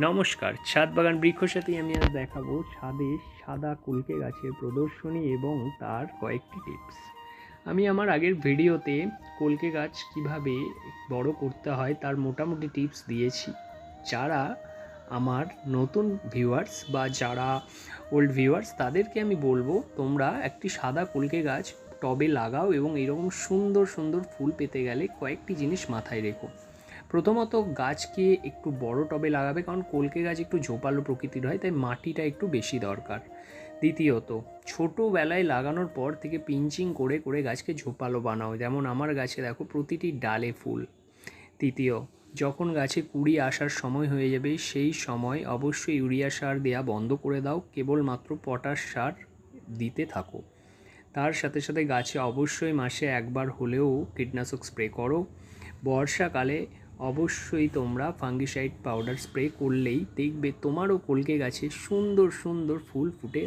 নমস্কার, ছাদ বাগান বৃক্ষ সাথেই আমি আজ দেখাবো ছাদে সাদা কলকে গাছের প্রদর্শনী এবং তার কয়েকটি টিপস। আমি আমার আগের ভিডিওতে কলকে গাছ কিভাবে বড় করতে হয় তার মোটামুটি টিপস দিয়েছি। যারা আমার নতুন ভিউয়ার্স বা যারা ওল্ড ভিউয়ার্স তাদেরকে আমি বলবো, তোমরা একটি সাদা কলকে গাছ টবে লাগাও এবং এরকম সুন্দর সুন্দর ফুল পেতে গেলে কয়েকটি জিনিস মাথায় রেখো। প্রথমত, গাছকে একটু বড় টবে লাগাবে, কারণ কলকে গাছ একটু ঝোপালো প্রকৃতির হয়, তাই মাটিটা একটু বেশি দরকার। দ্বিতীয়ত, ছোটোবেলায় লাগানোর পর থেকে পিঞ্চিং করে করে গাছকে ঝোপালো বানাও, যেমন আমার গাছে দেখো প্রতিটি ডালে ফুল। তৃতীয়, যখন গাছে কুড়ি আসার সময় হয়ে যাবে সেই সময় অবশ্যই ইউরিয়া সার দেওয়া বন্ধ করে দাও, কেবলমাত্র পটাশ সার দিতে থাকো। তার সাথে সাথে গাছে অবশ্যই মাসে একবার হলেও কীটনাশক স্প্রে করো। বর্ষাকালে অবশ্যই তোমরা ফাঙ্গিসাইড পাউডার স্প্রে করলেই দেখবে তোমারও কলকে গাছে সুন্দর সুন্দর ফুল ফুটে